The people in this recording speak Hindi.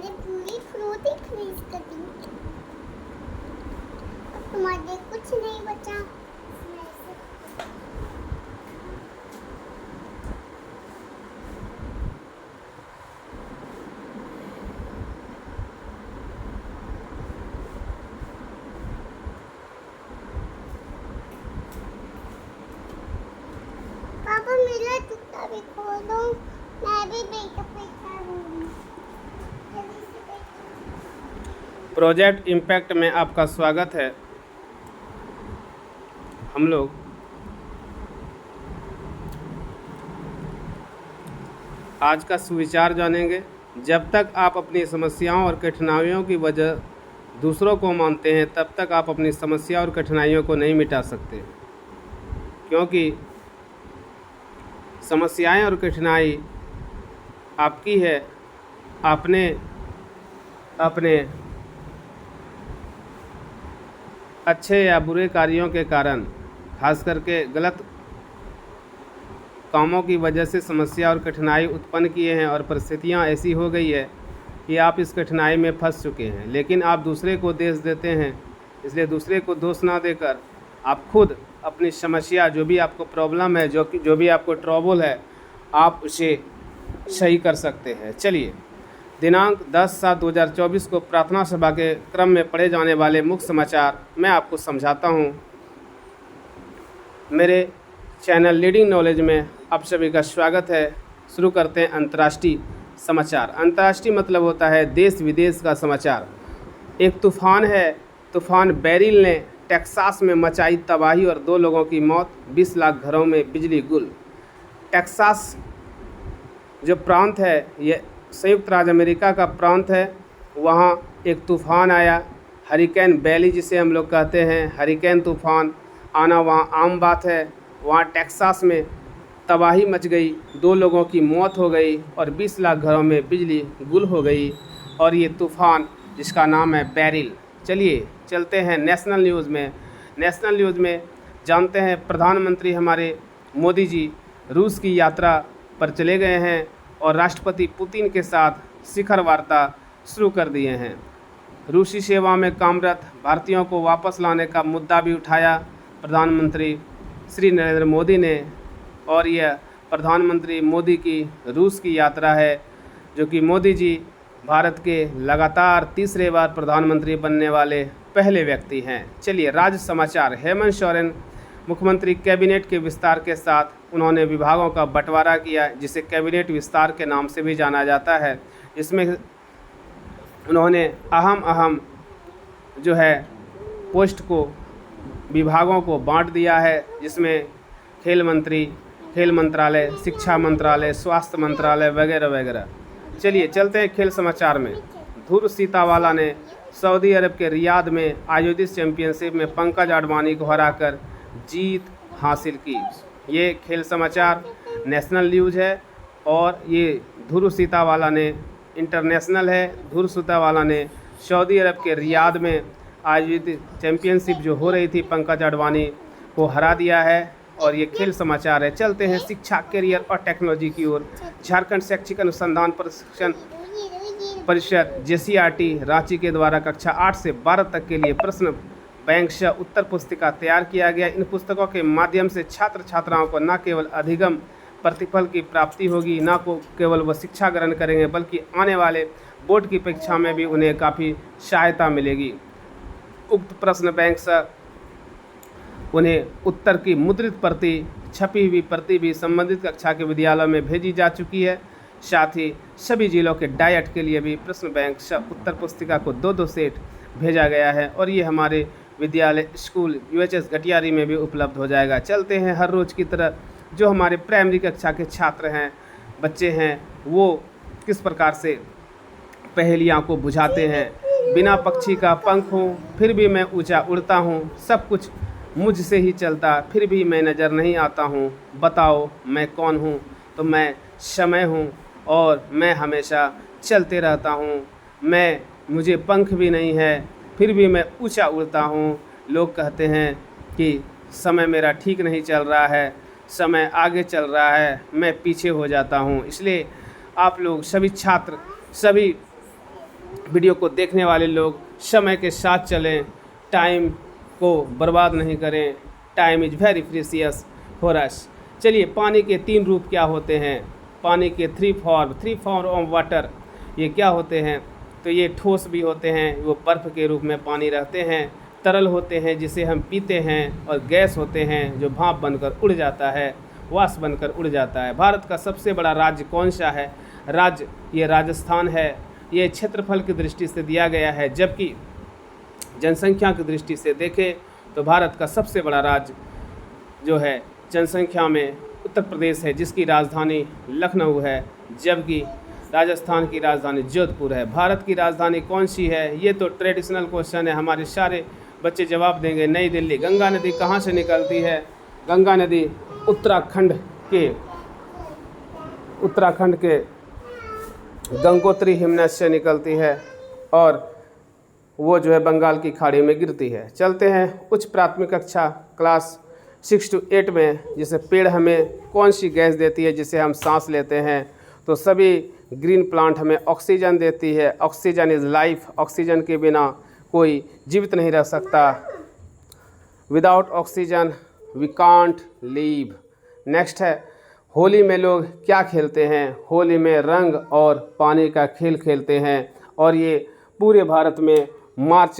मैंने पूरी फ्रूट ही खरीद कर दी। अब तुम्हारे कुछ नहीं बचा इसमें से। पापा मेरा जूता भी खोल दो, मैं भी बेटा पैसा लूंगी। जल्दी से बेटा। प्रोजेक्ट इम्पैक्ट में आपका स्वागत है। हम लोग आज का सुविचार जानेंगे। जब तक आप अपनी समस्याओं और कठिनाइयों की वजह दूसरों को मानते हैं, तब तक आप अपनी समस्या और कठिनाइयों को नहीं मिटा सकते, क्योंकि समस्याएं और कठिनाई आपकी है। आपने अपने अच्छे या बुरे कार्यों के कारण, खास करके गलत कामों की वजह से समस्या और कठिनाई उत्पन्न किए हैं, और परिस्थितियां ऐसी हो गई है कि आप इस कठिनाई में फंस चुके हैं। लेकिन आप दूसरे को दोष देते हैं, इसलिए दूसरे को दोष ना देकर आप खुद अपनी समस्या, जो भी आपको प्रॉब्लम है, जो भी आपको ट्रबल है, आप उसे सही कर सकते हैं। चलिए, दिनांक 10/7/2024 को प्रार्थना सभा के क्रम में पढ़े जाने वाले मुख्य समाचार मैं आपको समझाता हूँ। मेरे चैनल लीडिंग नॉलेज में आप सभी का स्वागत है। शुरू करते हैं अंतर्राष्ट्रीय समाचार। अंतर्राष्ट्रीय मतलब होता है देश विदेश का समाचार। एक तूफान है, तूफान बेरिल ने टेक्सास में मचाई तबाही और 2 लोगों की मौत, 20 लाख घरों में बिजली गुल। टेक्सास जो प्रांत है, ये संयुक्त राज्य अमेरिका का प्रांत है। वहाँ एक तूफ़ान आया, हरिकेन बेली जिसे हम लोग कहते हैं। हरिकेन तूफ़ान आना वहाँ आम बात है। वहाँ टेक्सास में तबाही मच गई, 2 लोगों की मौत हो गई और 20 लाख घरों में बिजली गुल हो गई। और ये तूफ़ान जिसका नाम है बेरिल। चलिए चलते हैं नेशनल न्यूज़ में। नेशनल न्यूज़ में जानते हैं प्रधानमंत्री हमारे मोदी जी रूस की यात्रा पर चले गए हैं और राष्ट्रपति पुतिन के साथ शिखर वार्ता शुरू कर दिए हैं। रूसी सेवा में कामरत भारतीयों को वापस लाने का मुद्दा भी उठाया प्रधानमंत्री श्री नरेंद्र मोदी ने। और यह प्रधानमंत्री मोदी की रूस की यात्रा है, जो कि मोदी जी भारत के लगातार तीसरे बार प्रधानमंत्री बनने वाले पहले व्यक्ति हैं। चलिए राज्य समाचार। हेमंत सोरेन मुख्यमंत्री कैबिनेट के विस्तार के साथ उन्होंने विभागों का बंटवारा किया, जिसे कैबिनेट विस्तार के नाम से भी जाना जाता है। इसमें उन्होंने अहम जो है पोस्ट को, विभागों को बांट दिया है, जिसमें खेल मंत्री, खेल मंत्रालय, शिक्षा मंत्रालय, स्वास्थ्य मंत्रालय वगैरह वगैरह। चलिए चलते हैं खेल समाचार में। ध्रुव सीतावाला ने सऊदी अरब के रियाद में आयोजित चैंपियनशिप में पंकज आडवाणी को हराकर जीत हासिल की। ये खेल समाचार नेशनल न्यूज़ है और ये ध्रुव सीतावाला ने इंटरनेशनल है। ध्रुव सीतावाला ने सऊदी अरब के रियाद में आयोजित चैंपियनशिप जो हो रही थी, पंकज आडवाणी को हरा दिया है। और ये खेल समाचार है। चलते हैं शिक्षा, करियर और टेक्नोलॉजी की ओर। झारखंड शैक्षिक अनुसंधान प्रशिक्षण परिषद JCRT रांची के द्वारा कक्षा 8 से 12 तक के लिए प्रश्न बैंक से उत्तर पुस्तिका तैयार किया गया। इन पुस्तकों के माध्यम से छात्र छात्राओं को न केवल अधिगम प्रतिफल की प्राप्ति होगी, न को केवल वह शिक्षा ग्रहण करेंगे, बल्कि आने वाले बोर्ड की परीक्षा में भी उन्हें काफ़ी सहायता मिलेगी। उक्त प्रश्न बैंक से उन्हें उत्तर की मुद्रित प्रति, छपी हुई प्रति भी संबंधित कक्षा के विद्यालयों में भेजी जा चुकी है। साथ ही सभी जिलों के डायट के लिए भी प्रश्न बैंक से उत्तर पुस्तिका को 2-2 सेट भेजा गया है और ये हमारे विद्यालय स्कूल UHS घटियारी में भी उपलब्ध हो जाएगा। चलते हैं हर रोज़ की तरह जो हमारे प्राइमरी कक्षा के छात्र हैं, बच्चे हैं, वो किस प्रकार से पहेलियाँ को बुझाते हैं। बिना पक्षी का पंख हूँ फिर भी मैं ऊंचा उड़ता हूँ, सब कुछ मुझसे ही चलता फिर भी मैं नज़र नहीं आता हूँ, बताओ मैं कौन हूँ। तो मैं समय हूँ और मैं हमेशा चलते रहता हूँ। मुझे पंख भी नहीं है फिर भी मैं ऊंचा उड़ता हूँ। लोग कहते हैं कि समय मेरा ठीक नहीं चल रहा है, समय आगे चल रहा है, मैं पीछे हो जाता हूँ। इसलिए आप लोग सभी छात्र, सभी वीडियो को देखने वाले लोग समय के साथ चलें, टाइम को बर्बाद नहीं करें। Time is very precious for us. चलिए, पानी के 3 रूप क्या होते हैं? पानी के थ्री फॉर्म ऑफ वाटर ये क्या होते हैं? तो ये ठोस भी होते हैं, वो बर्फ़ के रूप में पानी रहते हैं, तरल होते हैं जिसे हम पीते हैं, और गैस होते हैं जो भाप बनकर उड़ जाता है, वाष्प बनकर उड़ जाता है। भारत का सबसे बड़ा राज्य कौन सा है? राज्य ये राजस्थान है। ये क्षेत्रफल की दृष्टि से दिया गया है, जबकि जनसंख्या की दृष्टि से देखें तो भारत का सबसे बड़ा राज्य जो है जनसंख्या में उत्तर प्रदेश है, जिसकी राजधानी लखनऊ है, जबकि राजस्थान की राजधानी जोधपुर है। भारत की राजधानी कौन सी है? ये तो ट्रेडिशनल क्वेश्चन है, हमारे सारे बच्चे जवाब देंगे। नई दिल्ली। गंगा नदी कहाँ से निकलती है? गंगा नदी उत्तराखंड के गंगोत्री हिमनद से निकलती है, और वो जो है बंगाल की खाड़ी में गिरती है। चलते हैं उच्च प्राथमिक कक्षा क्लास 6 to 8 में। जैसे पेड़ हमें कौन सी गैस देती है जिसे हम सांस लेते हैं? तो सभी ग्रीन प्लांट हमें ऑक्सीजन देती है। Oxygen is life. ऑक्सीजन के बिना कोई जीवित नहीं रह सकता। Without oxygen we can't live. Next है, होली में लोग क्या खेलते हैं? होली में रंग और पानी का खेल खेलते हैं, और ये पूरे भारत में मार्च